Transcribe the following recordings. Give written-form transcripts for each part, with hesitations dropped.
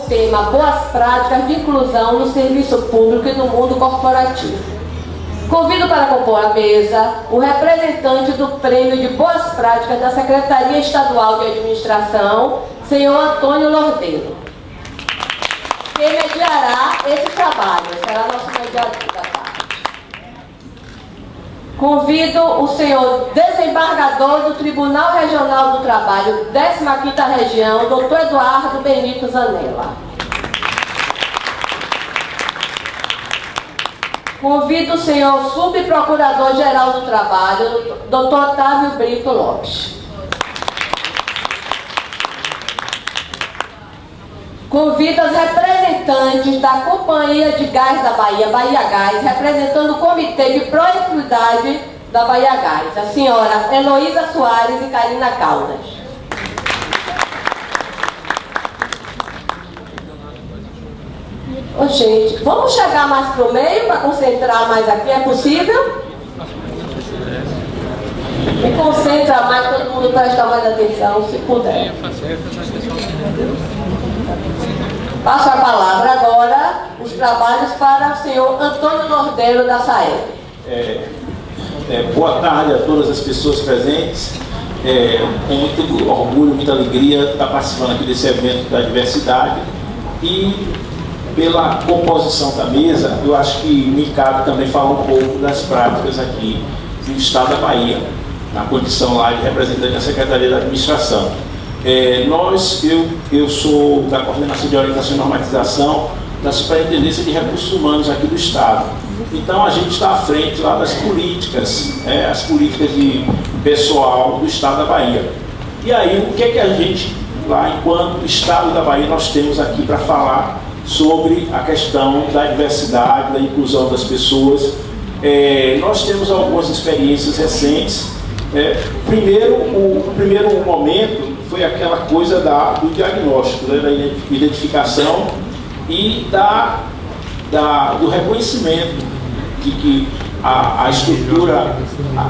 tema Boas Práticas de Inclusão no Serviço Público e no Mundo Corporativo. Convido para compor a mesa o representante do Prêmio de Boas Práticas da Secretaria Estadual de Administração, senhor Antônio Lordeiro, que mediará esse trabalho, será nosso mediador da tarde. Convido o senhor desembargador do Tribunal Regional do Trabalho, 15ª Região, doutor Eduardo Benito Zanella. Convido o senhor subprocurador-geral do Trabalho, doutor Otávio Brito Lopes. Convido as representantes da Companhia de Gás da Bahia, Bahia Gás, representando o Comitê de Proequidade da Bahia Gás, a senhora Heloísa Soares e Karina Caldas. Ô, gente, vamos chegar mais para o meio para concentrar mais aqui, é possível? Me concentra mais, todo mundo presta mais atenção, se puder. Passo a palavra agora, os trabalhos para o senhor Antônio Lordeiro da SAEB. Boa tarde a todas as pessoas presentes. Com muito orgulho, muita alegria estar participando aqui desse evento da diversidade. E pela composição da mesa, eu acho que me cabe também falar um pouco das práticas aqui no estado da Bahia, na condição lá de representante da Secretaria da Administração. Eu sou da Coordenação de Orientação e Normatização da Superintendência de Recursos Humanos aqui do Estado. Então a gente está à frente lá das políticas, as políticas de pessoal do Estado da Bahia. E aí, o que é que a gente, lá enquanto Estado da Bahia, nós temos aqui para falar sobre a questão da diversidade, da inclusão das pessoas? Nós temos algumas experiências recentes. O primeiro momento foi aquela coisa do diagnóstico, da identificação e do reconhecimento de que a estrutura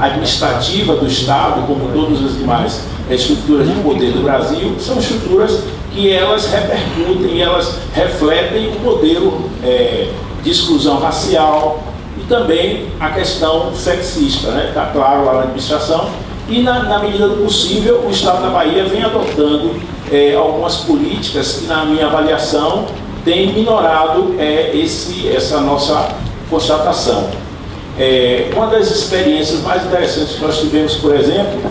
administrativa do Estado, como todas as demais estruturas de poder do Brasil, são estruturas que elas repercutem, elas refletem o modelo de exclusão racial e também a questão sexista, está claro lá na administração. E na medida do possível, o Estado da Bahia vem adotando algumas políticas que, na minha avaliação, têm minorado essa nossa constatação. Uma das experiências mais interessantes que nós tivemos, por exemplo,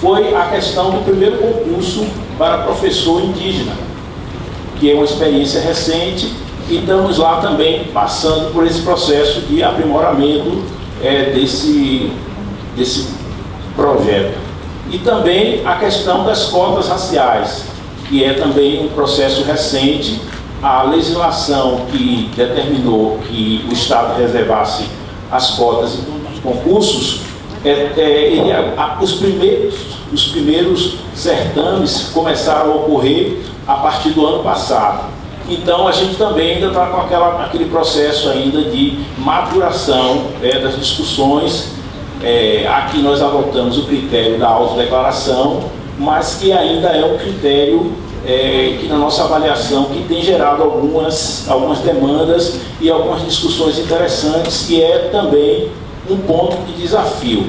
foi a questão do primeiro concurso para professor indígena, que é uma experiência recente, e estamos lá também passando por esse processo de aprimoramento desse projeto. E também a questão das cotas raciais, que é também um processo recente. A legislação que determinou que o Estado reservasse as cotas em todos os concursos, os primeiros certames começaram a ocorrer a partir do ano passado. Então a gente também ainda está com aquele processo ainda de maturação das discussões. Aqui nós adotamos o critério da autodeclaração, mas que ainda é um critério que, na nossa avaliação, que tem gerado algumas demandas e algumas discussões interessantes, que é também um ponto de desafio.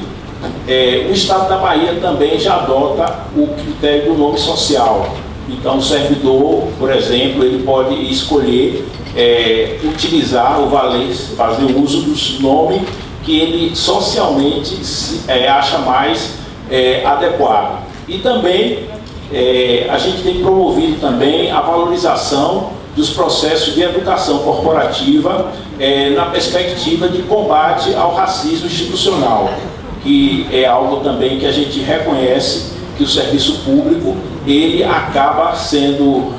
O Estado da Bahia também já adota o critério do nome social. Então, o servidor, por exemplo, ele pode escolher utilizar ou fazer uso do nome que ele socialmente acha mais adequado. E também a gente tem promovido também a valorização dos processos de educação corporativa na perspectiva de combate ao racismo institucional, que é algo também que a gente reconhece que o serviço público ele acaba sendo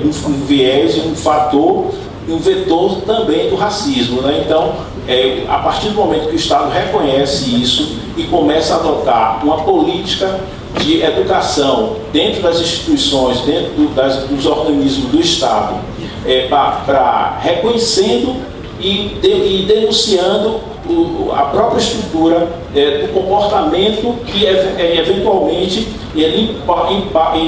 um viés, um fator, um vetor também do racismo, Então, a partir do momento que o Estado reconhece isso e começa a adotar uma política de educação dentro das instituições, dentro dos organismos do Estado, para reconhecendo e denunciando a própria estrutura do comportamento que eventualmente ele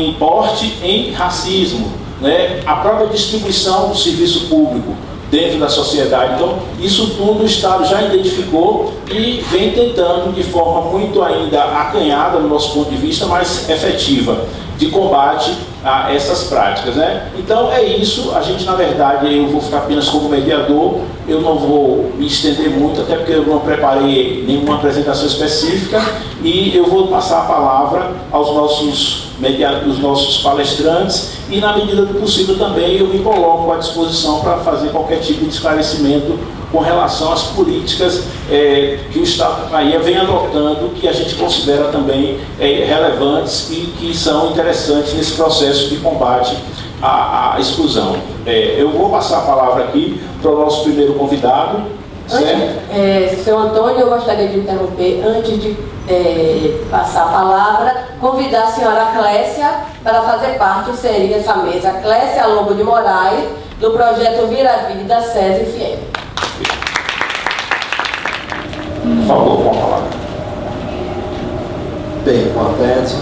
importe em racismo, né, a própria distribuição do serviço público dentro da sociedade. Então, isso tudo o Estado já identificou e vem tentando, de forma muito ainda acanhada, no nosso ponto de vista, mas efetiva, de combate a essas práticas, né? Então, é isso. A gente, na verdade, eu vou ficar apenas como mediador, eu não vou me estender muito, até porque eu não preparei nenhuma apresentação específica, e eu vou passar a palavra aos nossos palestrantes, e na medida do possível também eu me coloco à disposição para fazer qualquer tipo de esclarecimento com relação às políticas que o Estado da Bahia vem adotando, que a gente considera também relevantes e que são interessantes nesse processo de combate à exclusão. Eu vou passar a palavra aqui para o nosso primeiro convidado. Seu Antônio, eu gostaria de interromper, antes de passar a palavra, convidar a senhora Clécia para fazer parte, inserir essa mesa. Clécia Lobo de Moraes, do projeto Vira Vida SESI-FIEM. Por favor, com a palavra. Bem, boa tarde.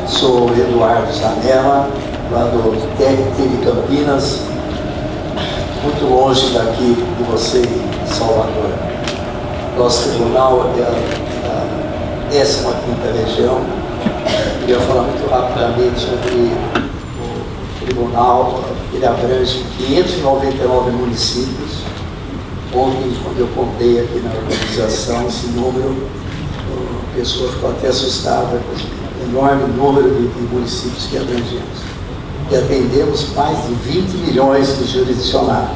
Sou Eduardo Zanella, lá do TEC de Campinas, muito longe daqui de você, em Salvador. Nosso tribunal é da 15ª região. Queria falar muito rapidamente sobre o tribunal. Ele abrange 599 municípios. Ontem, quando eu contei aqui na organização esse número, a pessoa ficou até assustada com o enorme número de municípios que abrangemos. E atendemos mais de 20 milhões de jurisdicionários.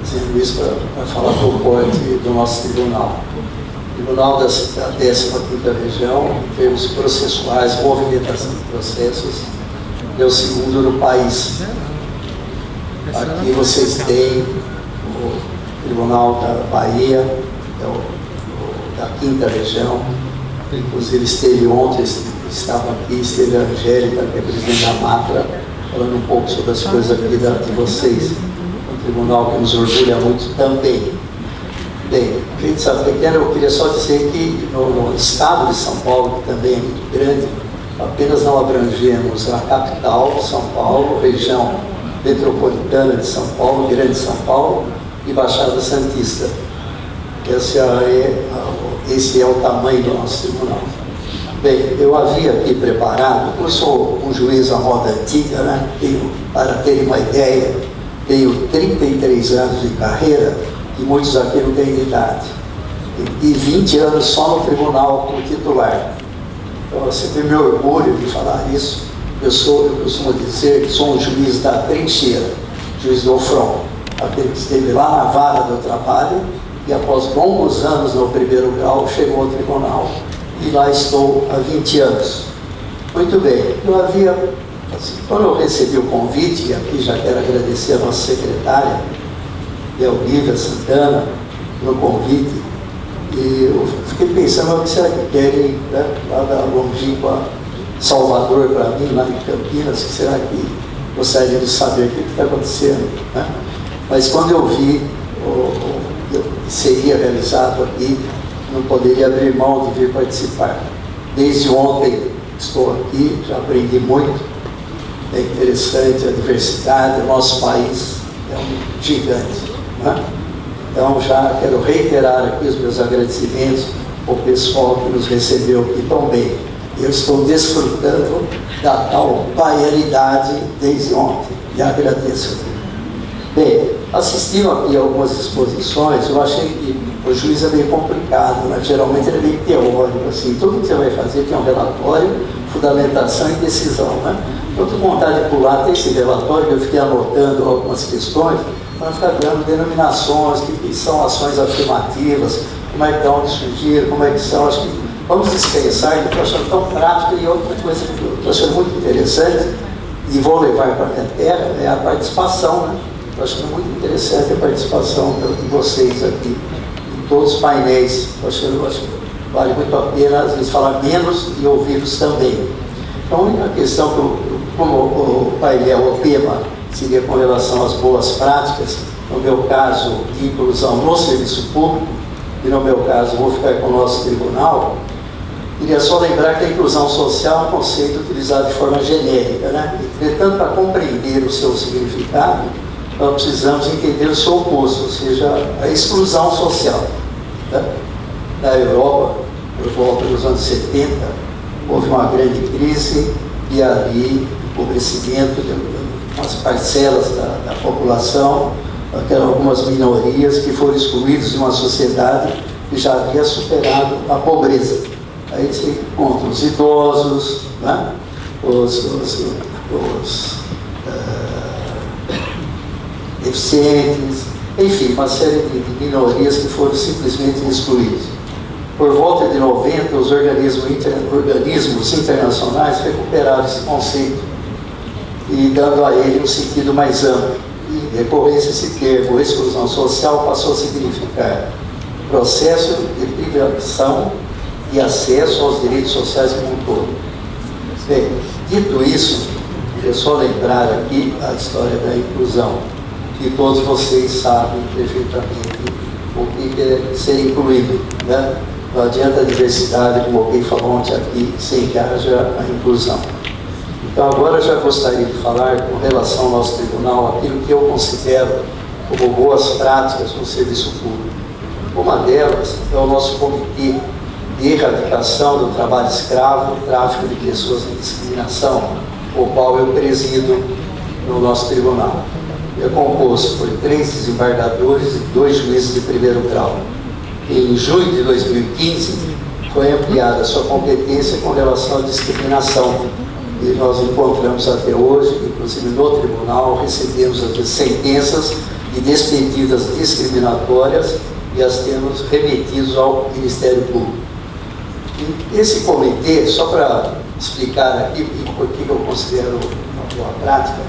Dizendo isso para falar do porte do nosso tribunal. O tribunal da 15ª região, em termos processuais, movimentação de processos, é o segundo no país. Aqui vocês têm o Tribunal da Bahia, da 5ª região, inclusive esteve ontem, estava aqui, esteve a Angélica, que é presidente da Matra, falando um pouco sobre as coisas aqui de vocês. Um tribunal que nos orgulha muito também. Bem, gente sabe pequena, eu queria só dizer que no estado de São Paulo, que também é muito grande, apenas não abrangemos a capital, São Paulo, região metropolitana de São Paulo, Grande São Paulo, e Baixada Santista. Esse é o tamanho do nosso tribunal. Bem, eu havia aqui preparado, eu sou um juiz à moda antiga, né? Para terem uma ideia, tenho 33 anos de carreira, e muitos aqui não têm idade, e 20 anos só no tribunal como titular. Então eu sempre me orgulho de falar isso. Eu costumo dizer que sou um juiz da trincheira, juiz do front, aquele que esteve lá na vara do trabalho e após longos anos no primeiro grau chegou ao tribunal e lá estou há 20 anos. Muito bem, eu havia, assim, quando eu recebi o convite, e aqui já quero agradecer a nossa secretária, Olivia Santana, pelo convite, e eu fiquei pensando, o que será que querem, né, lá da longínqua Salvador para mim, lá em Campinas, que será que gostaria de saber o que está acontecendo, né? Mas quando eu vi que seria realizado aqui, não poderia abrir mão de vir participar. Desde ontem estou aqui, já aprendi muito, é interessante a diversidade, o nosso país é um gigante, né? Então já quero reiterar aqui os meus agradecimentos ao pessoal que nos recebeu aqui tão bem. Eu estou desfrutando da tal baianidade desde ontem e agradeço. Bem, assistindo aqui a algumas exposições, eu achei que o juiz é bem complicado, né? Geralmente ele é bem teórico, assim, tudo que você vai fazer tem um relatório, fundamentação e decisão, né? Eu estou com vontade de pular até esse relatório, eu fiquei anotando algumas questões, para ficar dando denominações, que são ações afirmativas, como é que estão, onde surgiram, como é que são, acho que vamos dispensar, eu estou achando tão prático. E outra coisa que eu estou achando muito interessante, e vou levar para a minha terra, é a participação, né? Estou achando muito interessante a participação de vocês aqui, em todos os painéis. Acho que vale muito a pena, às vezes, falar menos e ouvi-los também. Então, a única questão que como o painel, o tema, seria com relação às boas práticas, no meu caso, de inclusão no serviço público, e no meu caso, vou ficar com o nosso tribunal. Queria só lembrar que a inclusão social é um conceito utilizado de forma genérica, né? Entretanto, para compreender o seu significado, nós precisamos entender o seu oposto, ou seja, a exclusão social. Né? Na Europa, por volta dos anos 70, houve uma grande crise e ali o empobrecimento de umas parcelas da população, algumas minorias que foram excluídas de uma sociedade que já havia superado a pobreza. Aí você encontra os idosos, né? os deficientes, enfim, uma série de minorias que foram simplesmente excluídas. Por volta de 90, os organismos internacionais recuperaram esse conceito e dando a ele um sentido mais amplo. E, em decorrência, esse termo, exclusão social, passou a significar processo de privação e acesso aos direitos sociais como um todo. Bem, dito isso, é só lembrar aqui a história da inclusão, que todos vocês sabem perfeitamente o que é ser incluído, né? Não adianta a diversidade, como alguém falou ontem aqui, sem que haja a inclusão. Então, agora já gostaria de falar com relação ao nosso tribunal, aquilo que eu considero como boas práticas no serviço público. Uma delas é o nosso comitê de erradicação do trabalho escravo, tráfico de pessoas em discriminação, o qual eu presido no nosso tribunal. É composto por 3 desembargadores e 2 juízes de primeiro grau. Em junho de 2015, foi ampliada a sua competência com relação à discriminação. E nós encontramos até hoje, inclusive no tribunal, recebemos as sentenças de despedidas discriminatórias e as temos remetidos ao Ministério Público. E esse comitê, só para explicar aqui por que eu considero uma boa prática,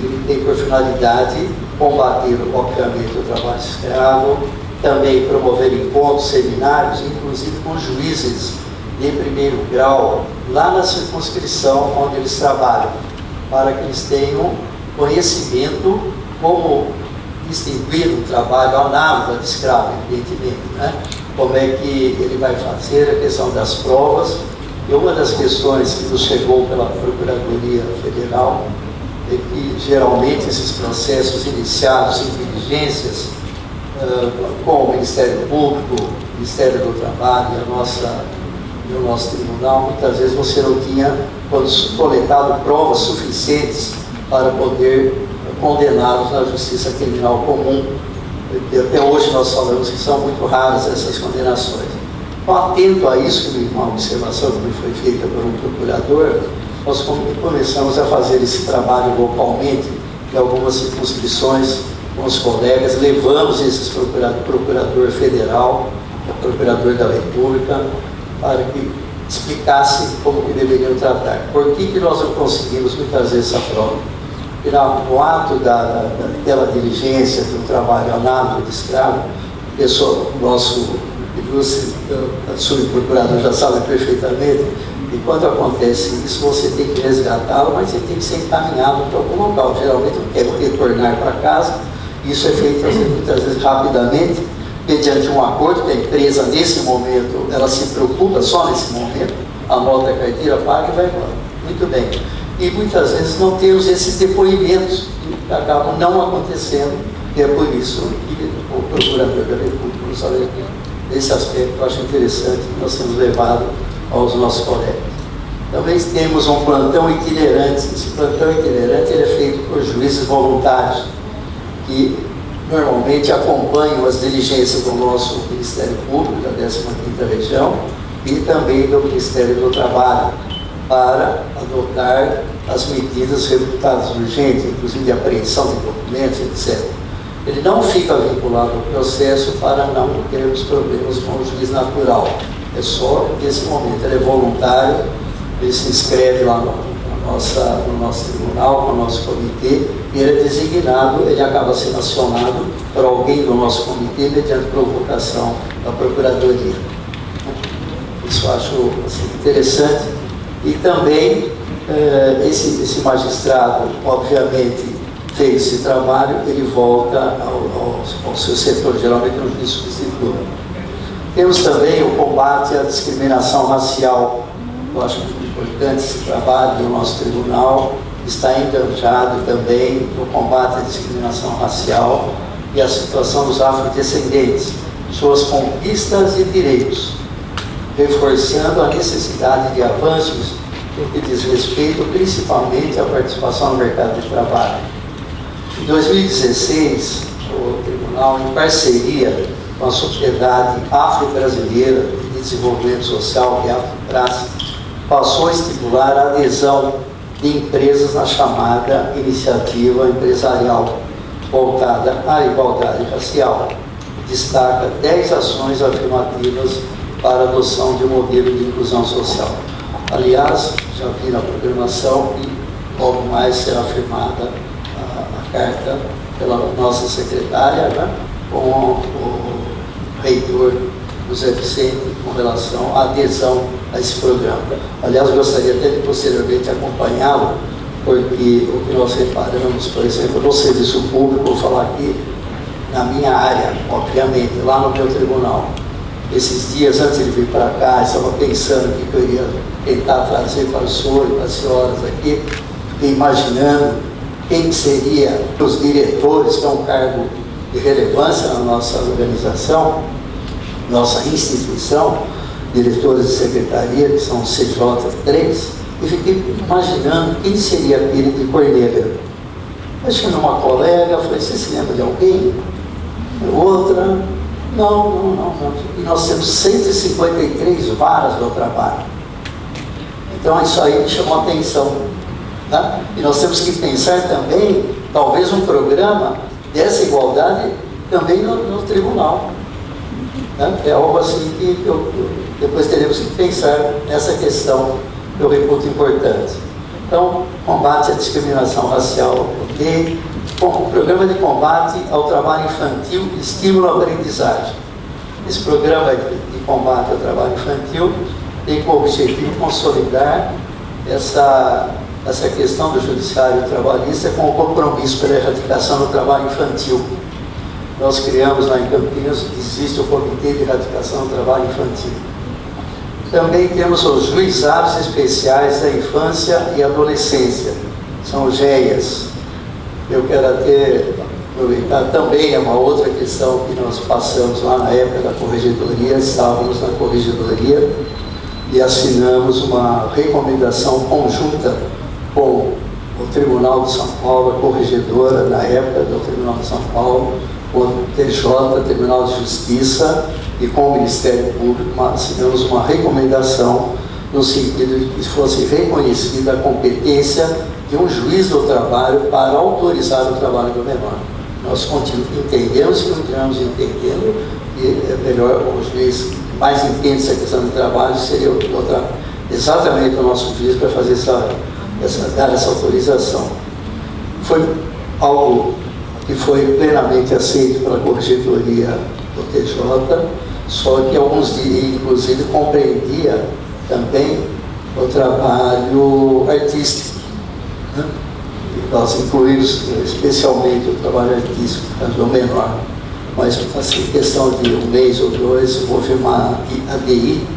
ele tem por finalidade combater, obviamente, o trabalho escravo, também promover encontros, seminários, inclusive com juízes de primeiro grau, lá na circunscrição onde eles trabalham, para que eles tenham conhecimento como distinguir o trabalho análogo de escravo, evidentemente, né? Como é que ele vai fazer a questão das provas. E uma das questões que nos chegou pela Procuradoria Federal é que, geralmente, esses processos iniciados em diligências com o Ministério Público, o Ministério do Trabalho e o nosso tribunal, muitas vezes você não tinha coletado provas suficientes para poder condená-los na justiça criminal comum. E até hoje nós falamos que são muito raras essas condenações. Então, atento a isso, uma observação que foi feita por um procurador, nós começamos a fazer esse trabalho localmente em algumas circunscrições com os colegas, levamos esses procurador federal, procurador da República, para que explicassem como que deveriam tratar. Por que nós não conseguimos muitas vezes essa prova? Porque no ato daquela diligência, do trabalho análogo de escravo, o nosso ilustre subprocurador já sabe perfeitamente, e quando acontece isso, você tem que resgatá-lo, mas você tem que ser encaminhado para algum local. Geralmente eu quero retornar para casa. Isso é feito muitas vezes rapidamente, mediante um acordo que a empresa, nesse momento, ela se preocupa só nesse momento, anota a carteira, paga e vai embora. Muito bem. E muitas vezes não temos esses depoimentos que acabam não acontecendo, e é por isso que o Procurador da República nos alertou. Nesse aspecto, eu acho interessante que nós temos levado aos nossos colegas. Também temos um plantão itinerante. Esse plantão itinerante ele é feito por juízes voluntários, que normalmente acompanham as diligências do nosso Ministério Público, da 15ª Região, e também do Ministério do Trabalho, para adotar as medidas reputadas urgentes, inclusive de apreensão de documentos, etc. Ele não fica vinculado ao processo para não termos problemas com o juiz natural. É só nesse momento, ele é voluntário, ele se inscreve lá no nosso tribunal, no nosso comitê, e ele é designado, ele acaba sendo acionado por alguém do nosso comitê mediante provocação da Procuradoria. Isso eu acho assim, interessante. E também esse magistrado, obviamente, fez esse trabalho, ele volta ao seu setor, geralmente no juiz substituto. Temos também o combate à discriminação racial. Eu acho muito importante esse trabalho do nosso tribunal, está engajado também no combate à discriminação racial e a situação dos afrodescendentes, suas conquistas e direitos, reforçando a necessidade de avanços no que diz respeito principalmente à participação no mercado de trabalho. Em 2016, o tribunal, em parceria com a Sociedade Afro-Brasileira de Desenvolvimento Social, que é a AFROPRAS, passou a estipular a adesão de empresas na chamada Iniciativa Empresarial voltada à igualdade racial. Destaca 10 ações afirmativas para a adoção de um modelo de inclusão social. Aliás, já vi na programação e logo mais será firmada a carta pela nossa secretária, né, com o reitor José Vicente, com relação à adesão a esse programa. Aliás, gostaria até de posteriormente acompanhá-lo, porque o que nós reparamos, por exemplo, no serviço público, vou falar aqui na minha área, obviamente, lá no meu tribunal. Esses dias, antes de vir para cá, estava pensando que eu iria tentar trazer para o senhor e para as senhoras aqui, imaginando quem seria os diretores, que é um cargo de relevância na nossa organização, nossa instituição, diretores de secretaria, que são CJ3, e fiquei imaginando quem seria a Pires de Cornegra. Eu chamei uma colega, falei, você se lembra de alguém? Outra, não. E nós temos 153 varas do trabalho. Então isso aí me chamou a atenção. Né? E nós temos que pensar também, talvez um programa dessa igualdade também no tribunal. Né? É algo assim que depois teremos que pensar nessa questão que eu reputo importante. Então, combate à discriminação racial, ok? O programa de combate ao trabalho infantil, estímulo à aprendizagem. Esse programa de combate ao trabalho infantil tem como objetivo consolidar essa questão do judiciário trabalhista com o compromisso pela erradicação do trabalho infantil. Nós criamos lá em Campinas, existe o Comitê de Erradicação do Trabalho Infantil. Também temos os Juizados Especiais da Infância e Adolescência, são os GEIAS. Eu quero até aproveitar, também é uma outra questão que nós passamos lá na época da Corregedoria, estávamos na Corregedoria e assinamos uma recomendação conjunta com o Tribunal de São Paulo, a Corregedora, na época do Tribunal de São Paulo, o TJ, Tribunal de Justiça, e com o Ministério Público, assinamos uma recomendação no sentido de que fosse reconhecida a competência de um juiz do trabalho para autorizar o trabalho do menor. Nós entendemos e continuamos entendendo que é melhor o juiz mais entende essa questão do trabalho seria exatamente o nosso juiz para fazer dar essa autorização. Foi algo que foi plenamente aceito pela Corregedoria do TJ, só que alguns inclusive compreendia também o trabalho artístico. Né? Nós incluímos especialmente o trabalho artístico do menor, mas assim, questão de um mês ou dois, houve uma ADI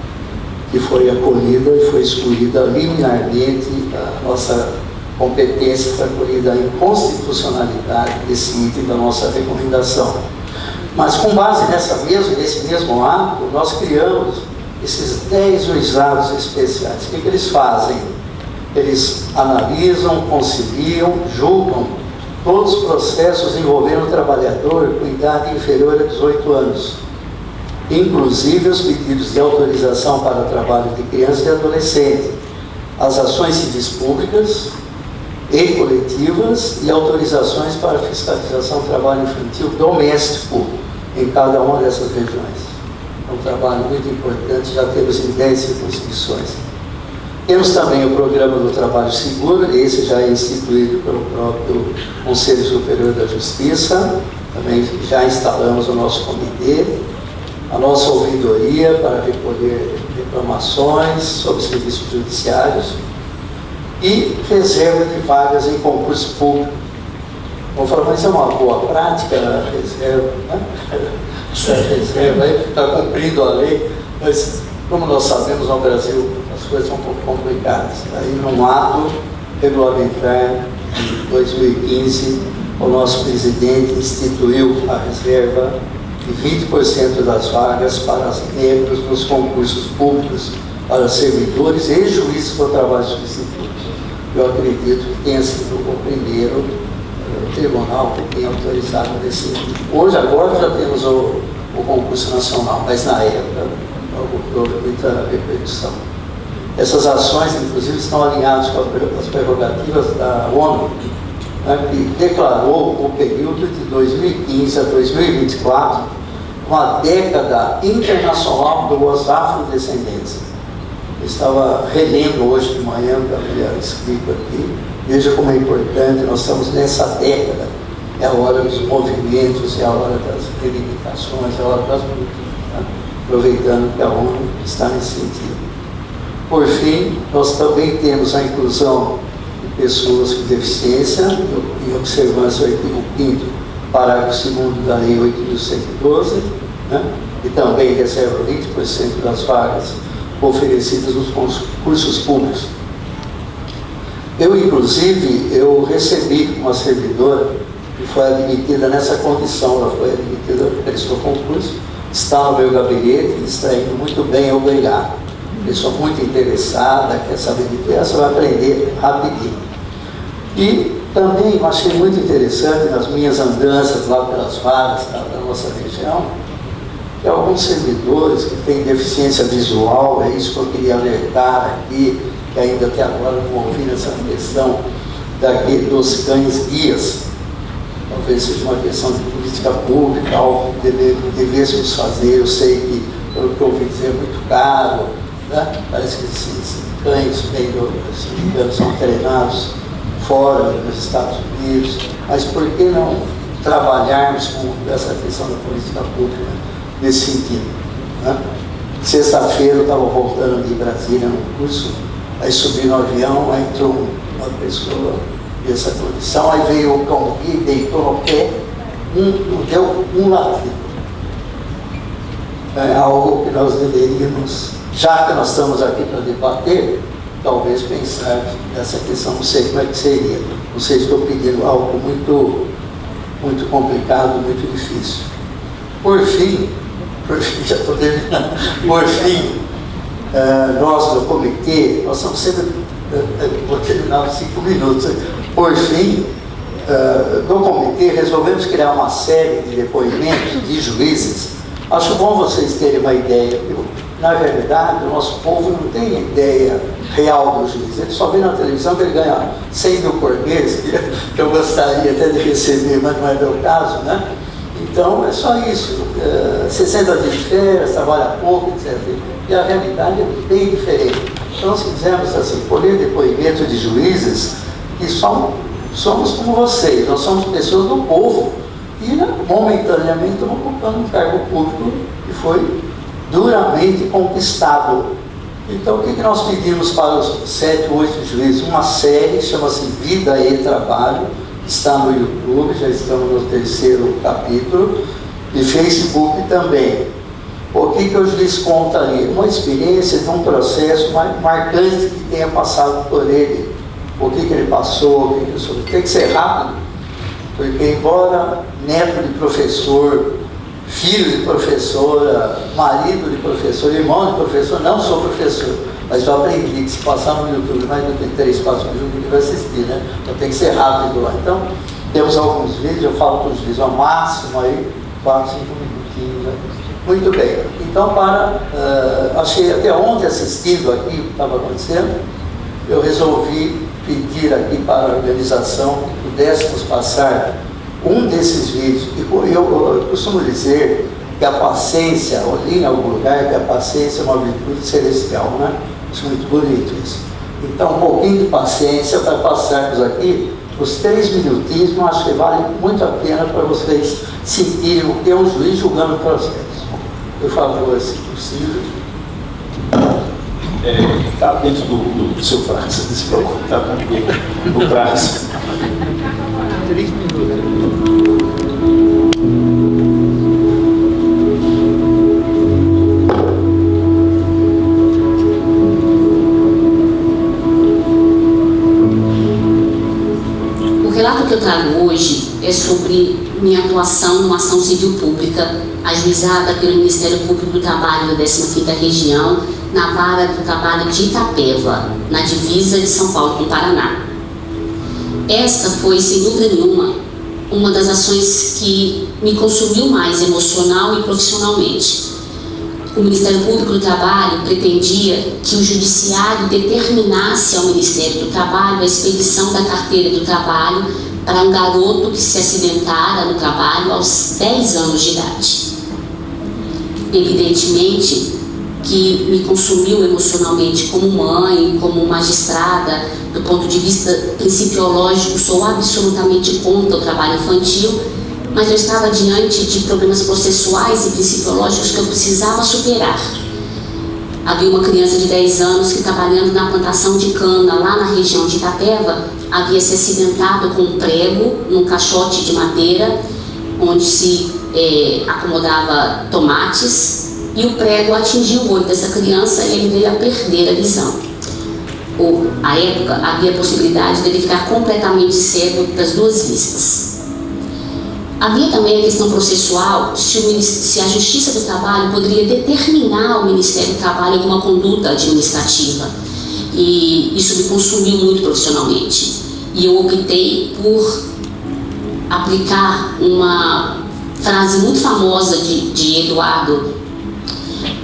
que foi acolhida e foi excluída liminarmente. A nossa competência foi acolhida em constitucionalidade desse item da nossa recomendação. Mas com base nesse mesmo ato, nós criamos esses 10 juizados especiais. O que eles fazem? Eles analisam, conciliam, julgam todos os processos envolvendo o trabalhador com idade inferior a 18 anos, inclusive os pedidos de autorização para o trabalho de criança e adolescente, as ações civis públicas e coletivas e autorizações para fiscalização do trabalho infantil doméstico em cada uma dessas regiões. É um trabalho muito importante, já temos em 10 circunscrições. Temos também o programa do trabalho seguro, esse já é instituído pelo próprio Conselho Superior da Justiça, também já instalamos o nosso comitê, a nossa ouvidoria para recolher reclamações sobre serviços judiciários e reserva de vagas em concurso público. Vamos falar, mas é uma boa prática, reserva, né? essa reserva aí, está cumprindo a lei, mas como nós sabemos, no Brasil as coisas são um pouco complicadas. Aí, num ato regulamentar de 2015, o nosso presidente instituiu a reserva de 20% das vagas para as negros nos concursos públicos para servidores e juízes por trabalho substituto. Eu acredito que tenha sido o primeiro tribunal que tenha autorizado nesse sentido. Hoje, agora, já temos o concurso nacional, mas na época houve muita repercussão. Essas ações, inclusive, estão alinhadas com as prerrogativas da ONU, né, que declarou o período de 2015 a 2024 uma década internacional dos afrodescendentes. Eu estava relendo hoje de manhã o que eu havia escrito aqui. Veja como é importante, nós estamos nessa década. É a hora dos movimentos, é a hora das reivindicações, é a hora das lutas, né? Aproveitando que a ONU está nesse sentido. Por fim, nós também temos a inclusão de pessoas com deficiência, em observância ao artigo 5º, parágrafo 2º da Lei 8.112, né? E também reserva 20% das vagas oferecidas nos concursos públicos. Eu, inclusive, recebi uma servidora que foi admitida nessa condição, ela foi admitida, prestou concurso, está no meu gabinete, está indo muito bem, obrigado. Pessoa muito interessada, quer saber de que essa vai aprender rapidinho. E também eu achei muito interessante nas minhas andanças lá pelas vagas da nossa região, que alguns servidores que têm deficiência visual, é isso que eu queria alertar aqui, que ainda até agora não ouvi nessa questão dos cães guias. Talvez seja uma questão de política pública, algo que devêssemos fazer. Eu sei que, pelo que eu ouvi dizer, é muito caro, né? Parece que esses cães, se não me engano, são treinados fora, nos Estados Unidos, mas por que não trabalharmos com essa questão da política pública nesse sentido, né? Sexta-feira eu estava voltando de Brasília num curso, aí subi no avião, aí entrou uma pessoa dessa condição, aí veio o cão guia, deitou no pé, deu um latido. É algo que nós deveríamos, já que nós estamos aqui para debater, talvez pensar nessa questão, não sei como é que seria. Não sei se estou pedindo algo muito complicado, muito difícil. Por fim, já estou terminando, por fim, nós do comitê, nós estamos sempre, vou terminar em 5 minutos, por fim, do comitê resolvemos criar uma série de depoimentos de juízes. Acho bom vocês terem uma ideia. Na verdade, o nosso povo não tem ideia real do juiz. Ele só vê na televisão que ele ganha 100 mil por mês, que eu gostaria até de receber, mas não é meu caso, né? Então, é só isso. 60 dias de férias, trabalha pouco, etc. E a realidade é bem diferente. Então, nós fizemos assim, colher depoimentos de juízes que somos como vocês. Nós somos pessoas do povo e, momentaneamente, estamos ocupando um cargo público que foi duramente conquistado. Então, o que nós pedimos para os 7, 8 juízes? Uma série, chama-se Vida e Trabalho, está no YouTube, já estamos no 3º capítulo, e Facebook também. O que o juiz conta ali? Uma experiência de um processo marcante que tenha passado por ele, o que ele passou, o que ele sofreu. Tem que ser rápido, porque embora neto de professor, filho de professora, marido de professor, irmão de professor, não sou professor, mas eu aprendi que se passar no YouTube mais do que 3, 4 minutos, ele vai assistir, né? Então tem que ser rápido lá. Então, temos alguns vídeos, eu falo com os vídeos ao máximo aí, 4, 5 minutinhos, né? Muito bem. Então, achei até ontem assistindo aqui o que estava acontecendo, eu resolvi pedir aqui para a organização que pudéssemos passar um desses vídeos. E eu costumo dizer que a paciência, eu li em algum lugar que a paciência é uma virtude celestial, né? Acho muito bonito isso. Então, um pouquinho de paciência para passarmos aqui os 3 minutinhos, eu acho que vale muito a pena para vocês sentirem o que é um juiz julgando o processo. Por favor, se possível. Está dentro do seu prazo, se preocupe, está tranquilo, no prazo. 3 minutos. é sobre minha atuação numa ação civil pública, ajuizada pelo Ministério Público do Trabalho da 15ª Região, na Vara do Trabalho de Itapeva, na divisa de São Paulo com o Paraná. Esta foi, sem dúvida nenhuma, uma das ações que me consumiu mais emocional e profissionalmente. O Ministério Público do Trabalho pretendia que o Judiciário determinasse ao Ministério do Trabalho a expedição da carteira do trabalho para um garoto que se acidentara no trabalho aos 10 anos de idade. Evidentemente que me consumiu emocionalmente como mãe, como magistrada. Do ponto de vista principiológico, sou absolutamente contra o trabalho infantil, mas eu estava diante de problemas processuais e principiológicos que eu precisava superar. Havia uma criança de 10 anos que, trabalhando na plantação de cana lá na região de Itapeva, havia se acidentado com um prego num caixote de madeira onde se acomodava tomates, e o prego atingiu o olho dessa criança e ele veio a perder a visão. À época, havia a possibilidade de ele ficar completamente cego das duas vistas. Havia também a questão processual, se a Justiça do Trabalho poderia determinar ao Ministério do Trabalho alguma conduta administrativa. E isso me consumiu muito profissionalmente. E eu optei por aplicar uma frase muito famosa de Eduardo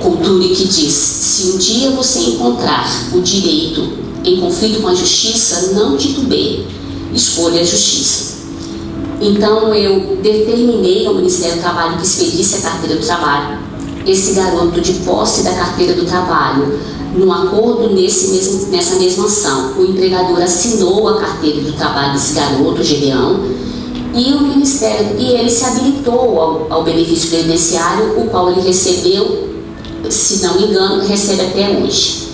Couturi, que diz: se um dia você encontrar o direito em conflito com a justiça, não titubeie, escolha a justiça. Então eu determinei ao Ministério do Trabalho que expedisse a carteira do trabalho. Esse garoto, de posse da carteira do trabalho, num acordo nessa mesma ação, o empregador assinou a carteira do trabalho desse garoto, Gedeão, e o Ministério, e ele se habilitou ao benefício previdenciário, o qual ele recebeu, se não me engano, recebe até hoje.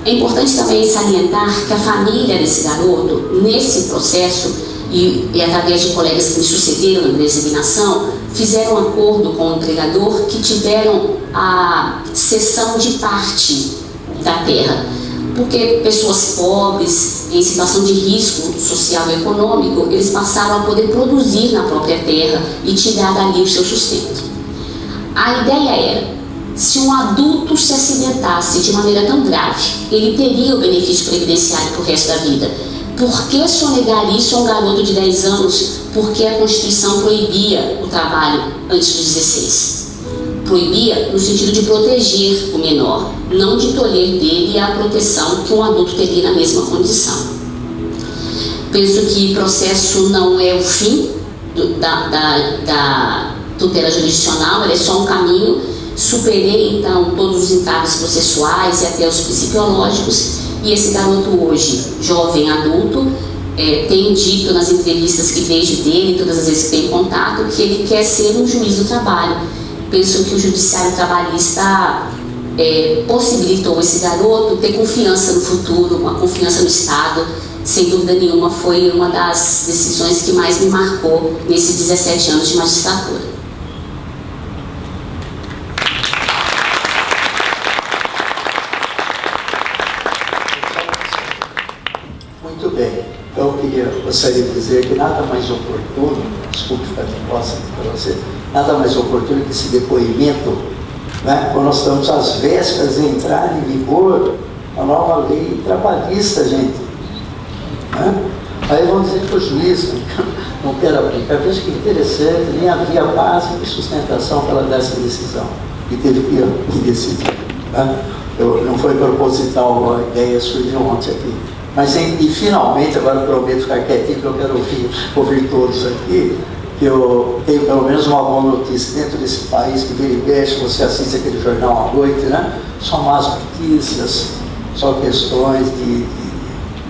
É importante também salientar que a família desse garoto, nesse processo, e através de colegas que me sucederam na designação, fizeram um acordo com o empregador que tiveram a cessão de parte da terra, porque pessoas pobres, em situação de risco social e econômico, eles passaram a poder produzir na própria terra e tirar dali o seu sustento. A ideia era: se um adulto se acidentasse de maneira tão grave, ele teria o benefício previdenciário para o resto da vida. Por que sonegar isso a um garoto de 10 anos? Porque a Constituição proibia o trabalho antes dos 16. Proibia no sentido de proteger o menor, não de tolher dele a proteção que um adulto teria na mesma condição. Penso que o processo não é o fim da tutela jurisdicional, ele é só um caminho. Superei então todos os entraves processuais e até os principiológicos, e esse garoto hoje, jovem adulto, tem dito nas entrevistas que vejo dele, todas as vezes que tenho contato, que ele quer ser um juiz do trabalho. Penso que o judiciário trabalhista possibilitou esse garoto ter confiança no futuro, uma confiança no Estado. Sem dúvida nenhuma, foi uma das decisões que mais me marcou nesses 17 anos de magistratura. Muito bem, então eu gostaria de dizer que nada mais oportuno, desculpe ficar de costa para você, nada mais oportuno que esse depoimento, né, quando nós estamos às vésperas de entrar em vigor a nova lei trabalhista, gente. Né? Aí vão dizer que o juiz não quer aplicar. Veja que interessante, nem havia base de sustentação para dessa decisão, e teve que decidir. Né? Não foi proposital, a ideia surgiu ontem aqui. Mas, e finalmente, agora prometo ficar quietinho, porque eu quero ouvir todos aqui, que eu tenho pelo menos uma boa notícia dentro desse país, que vira e mexe, você assiste aquele jornal à noite, né? Só más notícias, só questões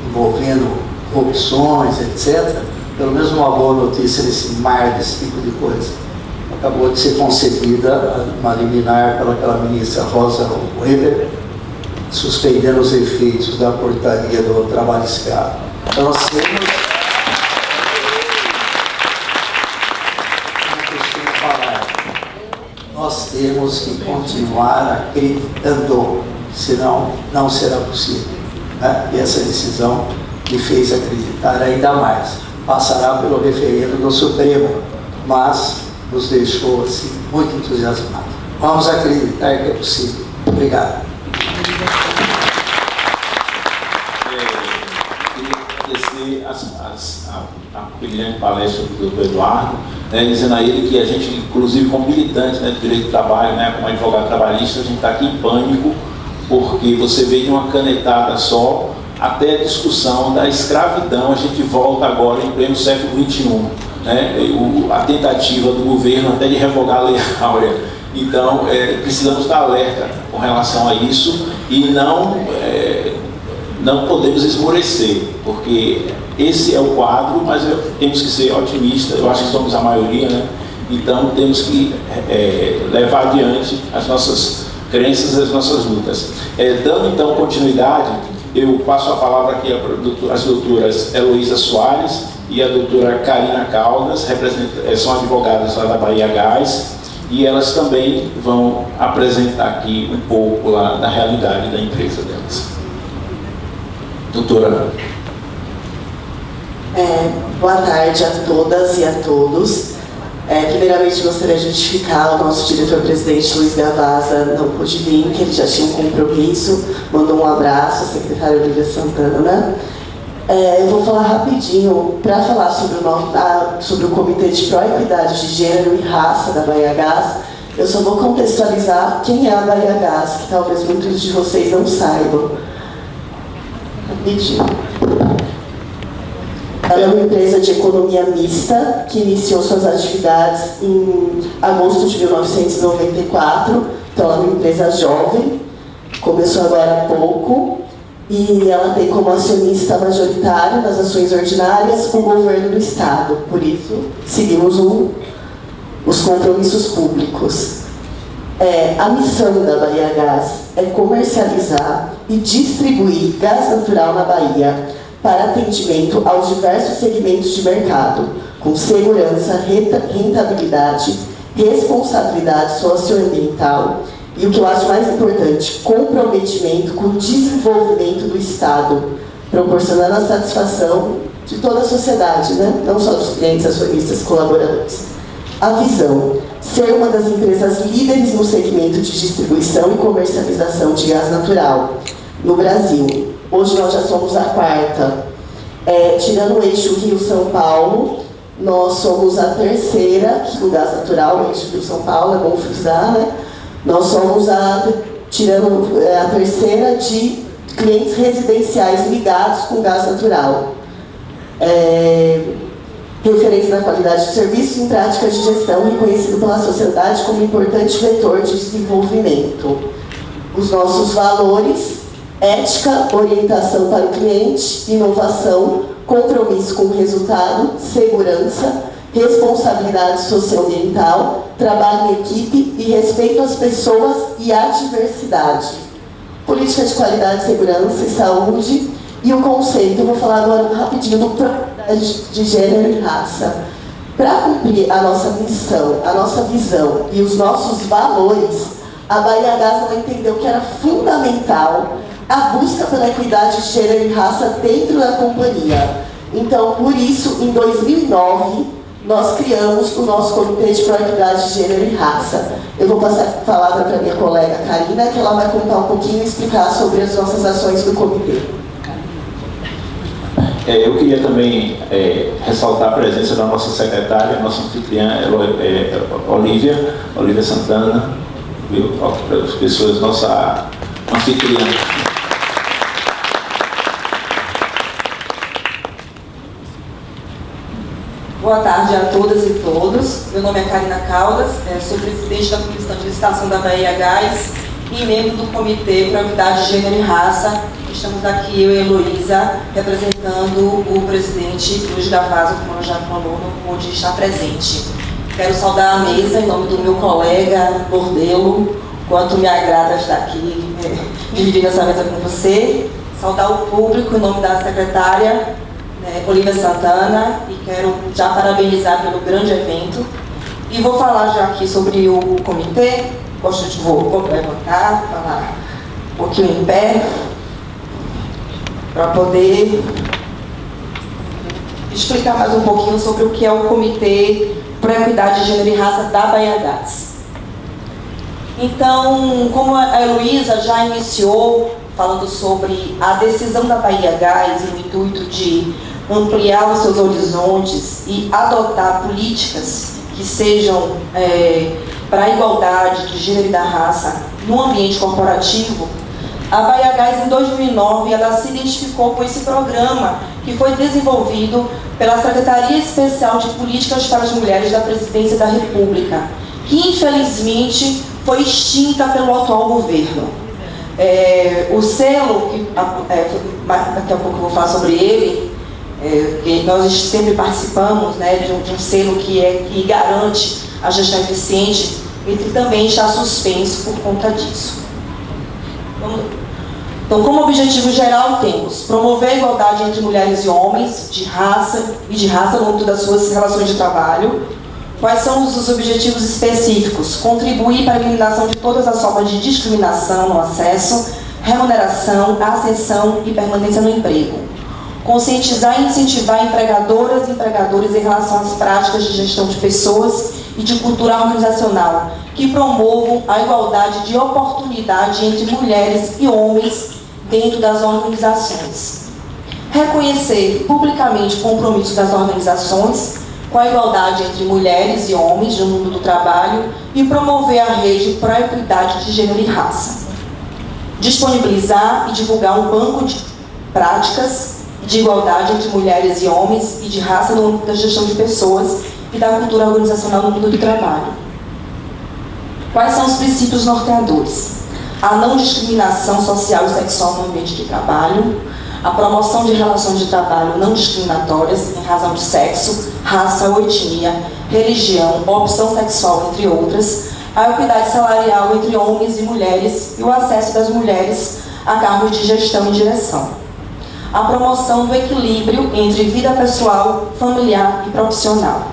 envolvendo corrupções, etc. Pelo menos uma boa notícia nesse mar desse tipo de coisa. Acabou de ser concedida uma liminar pelaquela ministra Rosa Weber, suspendendo os efeitos da portaria do trabalho escravo. Então nós temos, nós temos que continuar acreditando, senão não será possível. Né? E essa decisão me fez acreditar ainda mais. passará pelo referendo do Supremo, mas nos deixou assim, muito entusiasmados. Vamos acreditar que é possível. Obrigado. Queria agradecer a brilhante palestra do Dr. Eduardo, dizendo a ele que a gente, inclusive como militante, do direito do trabalho, como advogado trabalhista, a gente está aqui em pânico, porque você vê de uma canetada só até a discussão da escravidão, a gente volta agora em pleno século XXI, a tentativa do governo até de revogar a Lei Áurea. Então, precisamos estar alerta com relação a isso e não podemos esmorecer, porque esse é o quadro, mas temos que ser otimistas, eu acho que somos a maioria, então temos que levar adiante as nossas crenças e as nossas lutas. Dando então continuidade, eu passo a palavra aqui às doutoras Heloísa Soares e a doutora Karina Caldas, são advogadas lá da Bahia Gás, e elas também vão apresentar aqui um pouco lá da realidade da empresa delas. Doutora. Boa tarde a todas e a todos. Primeiramente, gostaria de justificar o nosso diretor-presidente Luiz Gavazza não pôde vir, que ele já tinha um compromisso, mandou um abraço à secretária Olivia Santana. Eu vou falar rapidinho para falar sobre o Comitê de Pró-Equidade de Gênero e Raça da Bahia Gás. Eu só vou contextualizar quem é a Bahia Gás, que talvez muitos de vocês não saibam. Rapidinho. Ela é uma empresa de economia mista que iniciou suas atividades em agosto de 1994. Então, ela é uma empresa jovem, começou agora há pouco, e ela tem como acionista majoritário nas ações ordinárias o governo do Estado. Por isso, seguimos os compromissos públicos. A missão da Bahia Gás é comercializar e distribuir gás natural na Bahia para atendimento aos diversos segmentos de mercado, com segurança, rentabilidade, responsabilidade socioambiental e, o que eu acho mais importante, comprometimento com o desenvolvimento do Estado, proporcionando a satisfação de toda a sociedade, não só dos clientes, acionistas, colaboradores. A visão: ser uma das empresas líderes no segmento de distribuição e comercialização de gás natural no Brasil. Hoje nós já somos a quarta. Tirando o eixo Rio-São Paulo, nós somos a terceira, do gás natural, o eixo Rio-São Paulo, é bom frisar, Nós somos a terceira de clientes residenciais ligados com gás natural. Referência na qualidade de serviços em práticas de gestão, reconhecido pela sociedade como importante vetor de desenvolvimento. Os nossos valores: ética, orientação para o cliente, inovação, compromisso com o resultado, segurança, responsabilidade socioambiental, trabalho em equipe e respeito às pessoas e à diversidade. Política de qualidade, segurança e saúde. E o conceito, eu vou falar agora rapidinho do pró-equidade de gênero e raça. Para cumprir a nossa missão, a nossa visão e os nossos valores, a Bahia Gás ela entendeu que era fundamental a busca pela equidade de gênero e raça dentro da companhia. Então, por isso, em 2009, nós criamos o nosso Comitê de Pró-Equidade de Gênero e Raça. Eu vou passar a palavra para a minha colega Karina, que ela vai contar um pouquinho e explicar sobre as nossas ações do comitê. Eu queria também ressaltar a presença da nossa secretária, nossa anfitriã, Olivia Santana, para as pessoas, nossa anfitriã. Boa tarde a todas e todos. Meu nome é Karina Caldas, sou presidente da Comissão de Licitação da Bahia Gás e membro do Comitê para a Equidade de Gênero e Raça. Estamos aqui, eu e a Heloísa, representando o presidente Luiz Gavazza, como ela já falou, não pôde estar presente. Quero saudar a mesa em nome do meu colega Bordelo, quanto me agrada estar aqui dividindo essa mesa com você. Saudar o público em nome da secretária Olivia Santana, e quero já parabenizar pelo grande evento. E vou falar já aqui sobre o comitê. Vou levantar, falar um pouquinho em pé, para poder explicar mais um pouquinho sobre o que é o Comitê para a Equidade de Gênero e Raça da Bahiagás. Então, como a Heloísa já iniciou falando sobre a decisão da Bahiagás e o intuito de ampliar os seus horizontes e adotar políticas que sejam para a igualdade de gênero e da raça no ambiente corporativo, a Bahiagás, em 2009, ela se identificou com esse programa que foi desenvolvido pela Secretaria Especial de Políticas para as Mulheres da Presidência da República, que infelizmente foi extinta pelo atual governo. O selo, que daqui a pouco eu vou falar sobre ele, que nós sempre participamos, né, de um selo que garante a gestão eficiente, ele também está suspenso por conta disso. Então, como objetivo geral, temos promover a igualdade entre mulheres e homens, de raça no âmbito das suas relações de trabalho. Quais são os objetivos específicos? Contribuir para a eliminação de todas as formas de discriminação no acesso, remuneração, ascensão e permanência no emprego. Conscientizar e incentivar empregadoras e empregadores em relação às práticas de gestão de pessoas e de cultura organizacional, que promovam a igualdade de oportunidade entre mulheres e homens dentro das organizações. Reconhecer publicamente o compromisso das organizações com a igualdade entre mulheres e homens no mundo do trabalho e promover a rede para a equidade de gênero e raça. Disponibilizar e divulgar um banco de práticas de igualdade entre mulheres e homens e de raça no âmbito da gestão de pessoas e da cultura organizacional no mundo do trabalho. Quais são os princípios norteadores? A não discriminação social e sexual no ambiente de trabalho, a promoção de relações de trabalho não discriminatórias em razão de sexo, raça ou etnia, religião, opção sexual, entre outras, a equidade salarial entre homens e mulheres e o acesso das mulheres a cargos de gestão e direção. A promoção do equilíbrio entre vida pessoal, familiar e profissional.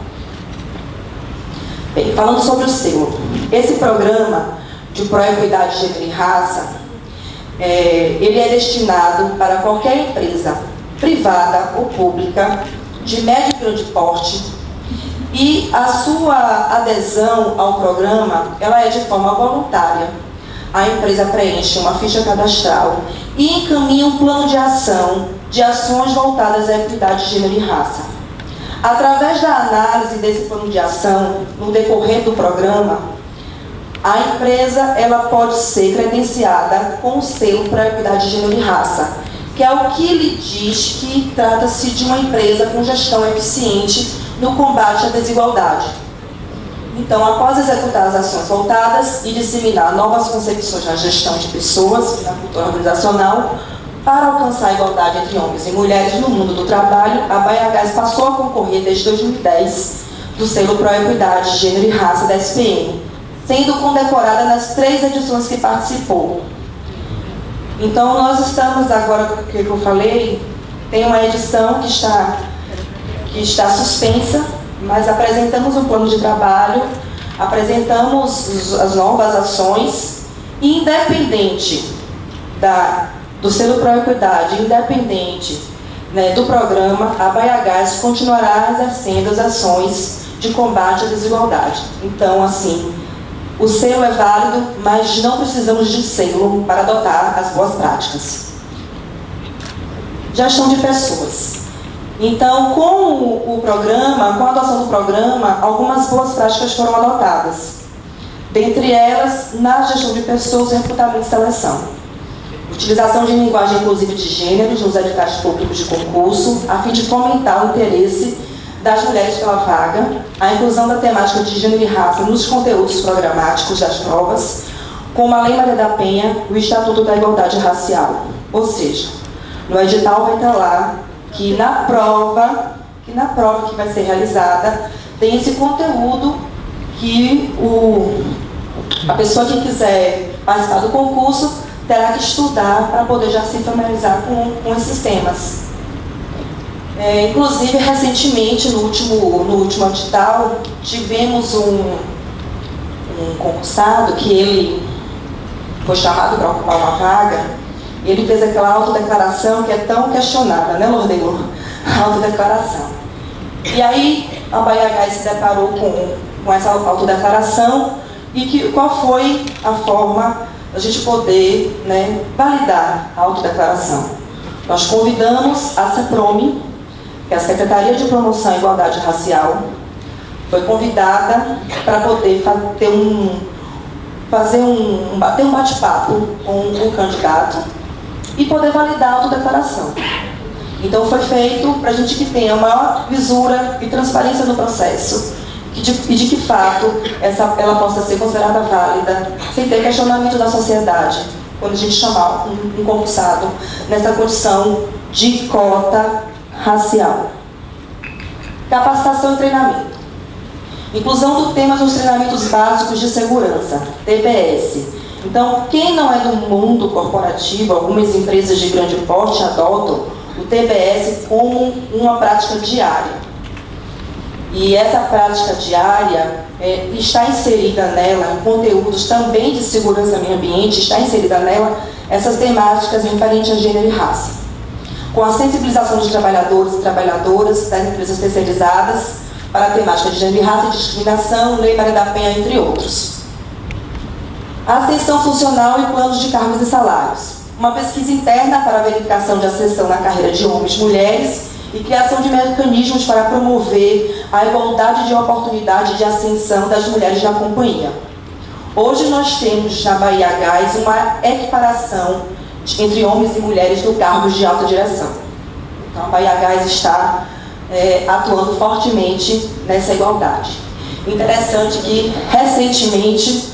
Bem, falando sobre o selo, esse programa de Proequidade de Gênero e Raça, ele é destinado para qualquer empresa privada ou pública de médio e grande porte, e a sua adesão ao programa ela é de forma voluntária. A empresa preenche uma ficha cadastral e encaminha um plano de ação de ações voltadas à equidade de gênero e raça. Através da análise desse plano de ação no decorrer do programa, a empresa ela pode ser credenciada com o selo para a equidade de gênero e raça, que é o que lhe diz que trata-se de uma empresa com gestão eficiente no combate à desigualdade. Então, após executar as ações voltadas e disseminar novas concepções na gestão de pessoas e na cultura organizacional, para alcançar a igualdade entre homens e mulheres no mundo do trabalho, a Bahiagás passou a concorrer desde 2010 do selo Proequidade de Gênero e Raça da SPM, sendo condecorada nas 3 edições que participou. Então, nós estamos agora, o que eu falei, tem uma edição que está suspensa, mas apresentamos um plano de trabalho, apresentamos as novas ações, e independente do selo Proequidade, independente, né, do programa, a Bahiagás continuará exercendo as ações de combate à desigualdade. Então, assim, o selo é válido, mas não precisamos de selo para adotar as boas práticas. Gestão de pessoas. Então, com o programa, com a adoção do programa, algumas boas práticas foram adotadas. Dentre elas, na gestão de pessoas e recrutamento e seleção. Utilização de linguagem inclusiva de gênero nos editais públicos de concurso, a fim de fomentar o interesse das mulheres pela vaga, a inclusão da temática de gênero e raça nos conteúdos programáticos das provas, como a Lei Maria da Penha e o Estatuto da Igualdade Racial. Ou seja, no edital vai estar lá que na prova que vai ser realizada, tem esse conteúdo que a pessoa que quiser participar do concurso terá que estudar para poder já se familiarizar com esses temas. Inclusive, recentemente, no último edital, tivemos um concursado que ele foi chamado para ocupar uma vaga, e ele fez aquela autodeclaração que é tão questionada, né, Lordelo? A autodeclaração. E aí a Bahia Gás se deparou com essa autodeclaração e qual foi a forma da gente poder, né, validar a autodeclaração. Nós convidamos a CEPROME, que é a Secretaria de Promoção e Igualdade Racial, foi convidada para poder bater um bate-papo com o candidato e poder validar a autodeclaração. Então foi feito para a gente que tenha maior visura e transparência no processo e de que fato ela possa ser considerada válida sem ter questionamento da sociedade quando a gente chamar um concursado nessa condição de cota racial. Capacitação e treinamento. Inclusão do tema nos treinamentos básicos de segurança, TBS. Então, quem não é do mundo corporativo, algumas empresas de grande porte adotam o TBS como uma prática diária. E essa prática diária está inserida nela, em conteúdos também de segurança e meio ambiente, está inserida nela essas temáticas referentes a gênero e raça. Com a sensibilização dos trabalhadores e trabalhadoras das empresas terceirizadas para a temática de gênero e raça e discriminação, Lei Maria da Penha, entre outros. Ascensão funcional e planos de cargos e salários. Uma pesquisa interna para a verificação de ascensão na carreira de homens e mulheres e criação de mecanismos para promover a igualdade de oportunidade de ascensão das mulheres na companhia. Hoje nós temos na Bahia Gás uma equiparação entre homens e mulheres no cargos de alta direção. Então a Bahia Gás está atuando fortemente nessa igualdade. Interessante que recentemente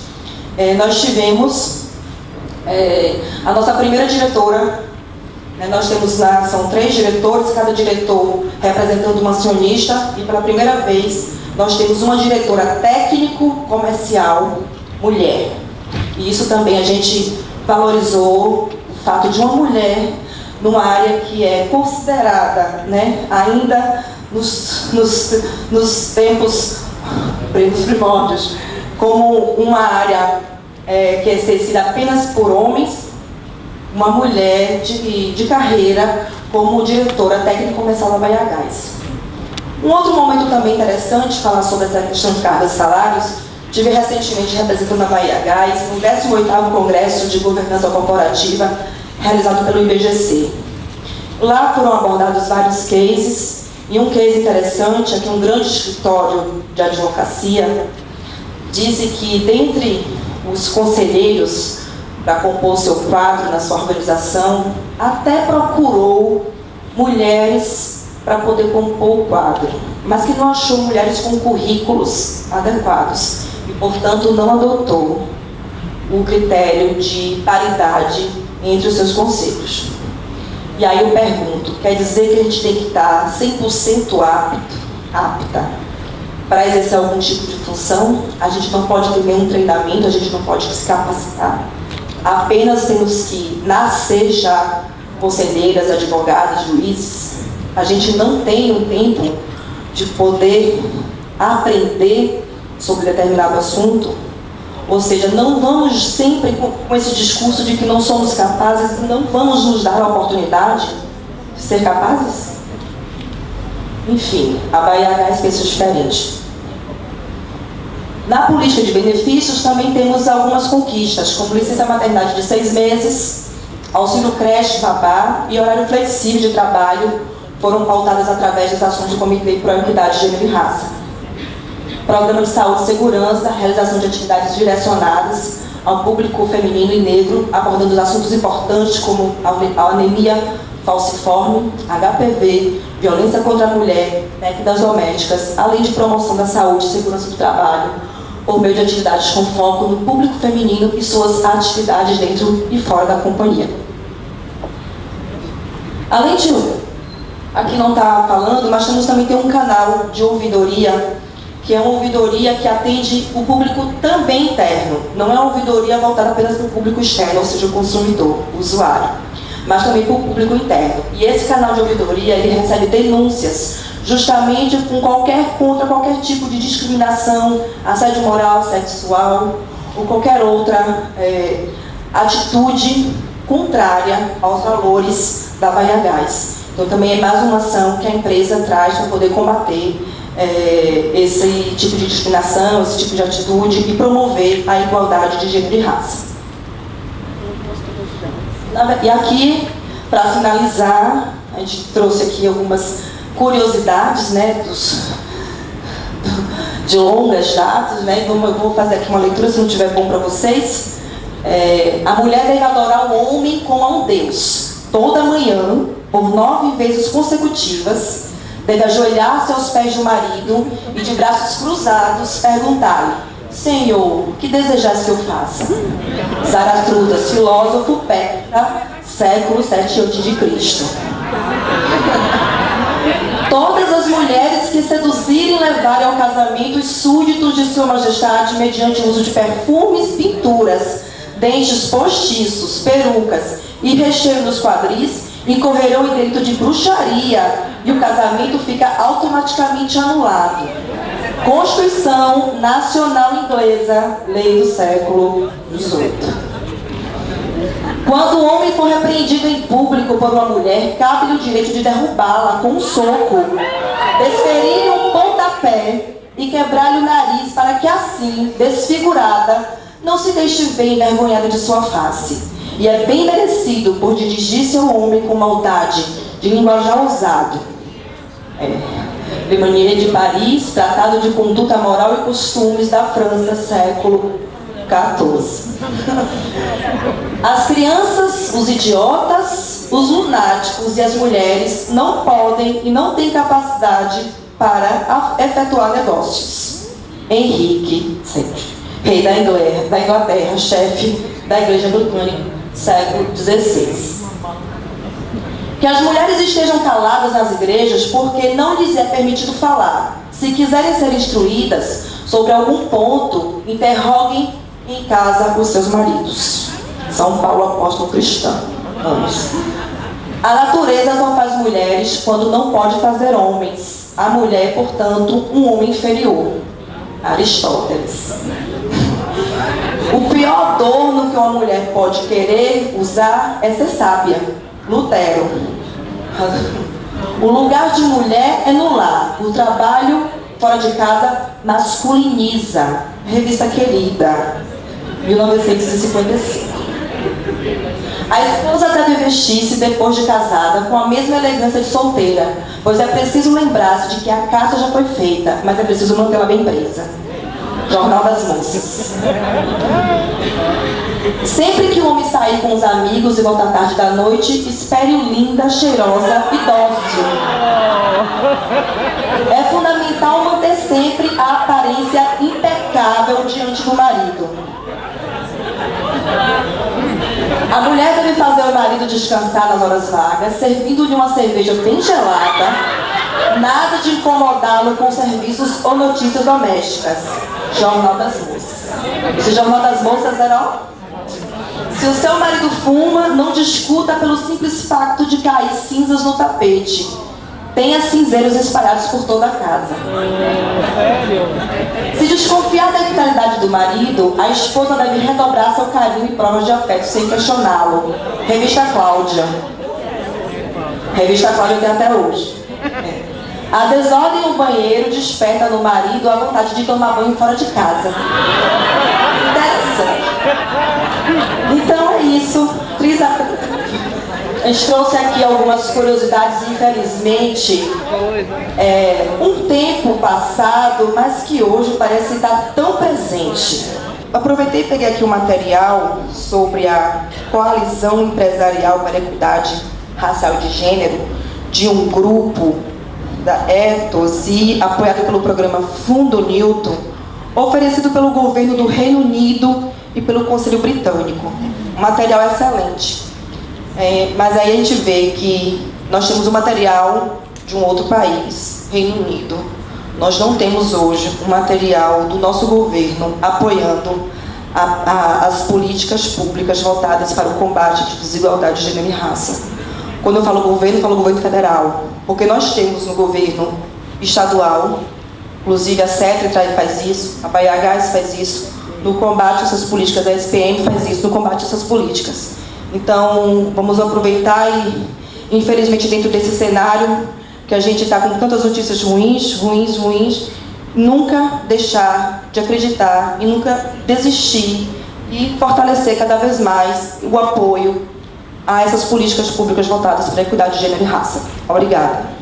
nós tivemos a nossa primeira diretora, nós temos são 3 diretores, cada diretor representando uma acionista, e pela primeira vez nós temos uma diretora técnico-comercial mulher. E isso também a gente valorizou o fato de uma mulher numa área que é considerada, né, ainda nos tempos primórdios, como uma área que é exercida apenas por homens, uma mulher de carreira como diretora técnico-comercial da Bahia Gás. Um outro momento também interessante falar sobre essa questão de cargos e salários, tive recentemente representando a Bahia Gás no 18º Congresso de Governança Corporativa realizado pelo IBGC. Lá foram abordados vários cases, e um case interessante é que um grande escritório de advocacia disse que dentre os conselheiros para compor seu quadro na sua organização, até procurou mulheres para poder compor o quadro, mas que não achou mulheres com currículos adequados e, portanto, não adotou o critério de paridade entre os seus conselhos. E aí eu pergunto, quer dizer que a gente tem que estar 100% apta para exercer algum tipo de função? A gente não pode ter nenhum treinamento, a gente não pode se capacitar. Apenas temos que nascer já conselheiras, advogadas, juízes. A gente não tem o tempo de poder aprender sobre determinado assunto. Ou seja, não vamos sempre com esse discurso de que não somos capazes, não vamos nos dar a oportunidade de ser capazes? Enfim, a Bahia Gás pensa diferente. Na política de benefícios também temos algumas conquistas, como licença maternidade de 6 meses, auxílio creche, babá e horário flexível de trabalho foram pautadas através das ações do Comitê Pro Equidade, Gênero e Raça. Programa de saúde e segurança, realização de atividades direcionadas ao público feminino e negro, abordando assuntos importantes como a anemia falciforme, HPV, violência contra a mulher, técnicas domésticas, além de promoção da saúde e segurança do trabalho, por meio de atividades com foco no público feminino e suas atividades dentro e fora da companhia. Além de, aqui não está falando, mas temos também um canal de ouvidoria, que é uma ouvidoria que atende o público também interno. Não é uma ouvidoria voltada apenas para o público externo, ou seja, o consumidor, o usuário, mas também para o público interno. E esse canal de ouvidoria, ele recebe denúncias justamente contra qualquer tipo de discriminação, assédio moral, sexual ou qualquer outra atitude contrária aos valores da Bahia Gás. Então também é mais uma ação que a empresa traz para poder combater esse tipo de discriminação, esse tipo de atitude e promover a igualdade de gênero e raça. E aqui, para finalizar, a gente trouxe aqui algumas curiosidades, né, de longas datas, né? Então eu vou fazer aqui uma leitura, se não estiver bom para vocês. A mulher deve adorar o homem como a um Deus. Toda manhã, por 9 vezes consecutivas, deve ajoelhar-se aos pés do marido e, de braços cruzados, perguntar-lhe: Senhor, o que desejais que eu faça? Zaratustra, filósofo persa, século 7 a.C. Todas as mulheres que seduzirem e levarem ao casamento os súditos de Sua Majestade mediante o uso de perfumes, pinturas, dentes postiços, perucas e recheio nos quadris, incorrerão em delito de bruxaria e o casamento fica automaticamente anulado. Constituição Nacional Inglesa, lei do século XVIII. Quando o homem for repreendido em público por uma mulher, cabe-lhe o direito de derrubá-la com um soco, desferir-lhe um pontapé e quebrar-lhe o nariz, para que assim, desfigurada, não se deixe ver envergonhada de sua face. E é bem merecido por dirigir-se ao homem com maldade, de linguajar ousado. Le Manière de Paris, Tratado de Conduta Moral e Costumes da França, século XIV. As crianças, os idiotas, os lunáticos e as mulheres não podem e não têm capacidade para efetuar negócios. Henrique VI, rei da Inglaterra, chefe da Igreja Britânica, século XVI. Que as mulheres estejam caladas nas igrejas porque não lhes é permitido falar. Se quiserem ser instruídas sobre algum ponto, interroguem em casa os seus maridos. São Paulo, apóstolo cristão. Vamos. A natureza só faz mulheres quando não pode fazer homens. A mulher, portanto, um homem inferior. Aristóteles. O pior adorno que uma mulher pode querer usar é ser sábia. Lutero. O lugar de mulher é no lar. O trabalho fora de casa masculiniza. Revista Querida, 1955. A esposa deve vestir-se depois de casada com a mesma elegância de solteira, pois é preciso lembrar-se de que a casa já foi feita, mas é preciso mantê-la bem presa. Jornal das Moças. Sempre que o homem sair com os amigos e voltar tarde da noite, espere-o linda, cheirosa e dócil. É fundamental manter sempre a aparência impecável diante do marido. A mulher deve fazer o marido descansar nas horas vagas, servindo-lhe uma cerveja bem gelada, nada de incomodá-lo com serviços ou notícias domésticas. Jornal das Moças. Esse Jornal das Moças era, se o seu marido fuma, não discuta pelo simples facto de cair cinzas no tapete. Tenha cinzeiros espalhados por toda a casa. Se desconfiar da vitalidade do marido, a esposa deve redobrar seu carinho e provas de afeto sem questioná-lo. Revista Cláudia. Revista Cláudia tem até hoje. A desordem no banheiro desperta no marido a vontade de tomar banho fora de casa. Interessante. Então é isso. A gente trouxe aqui algumas curiosidades, infelizmente, um tempo passado, mas que hoje parece estar tão presente. Aproveitei e peguei aqui um material sobre a Coalizão Empresarial para a Equidade Racial e de Gênero, de um grupo da Ethos e apoiado pelo programa Fundo Newton, oferecido pelo governo do Reino Unido e pelo Conselho Britânico. Um material excelente. Mas aí a gente vê que nós temos um material de um outro país, Reino Unido. Nós não temos hoje um material do nosso governo apoiando as políticas públicas voltadas para o combate de desigualdade de gênero e raça. Quando eu falo governo federal, porque nós temos no governo estadual, inclusive a CETRE faz isso, a Bahia Gás faz isso, no combate a essas políticas, a SPM faz isso, no combate a essas políticas. Então, vamos aproveitar Infelizmente, dentro desse cenário, que a gente está com tantas notícias ruins, nunca deixar de acreditar e nunca desistir e fortalecer cada vez mais o apoio a essas políticas públicas voltadas para a equidade de gênero e raça. Obrigada.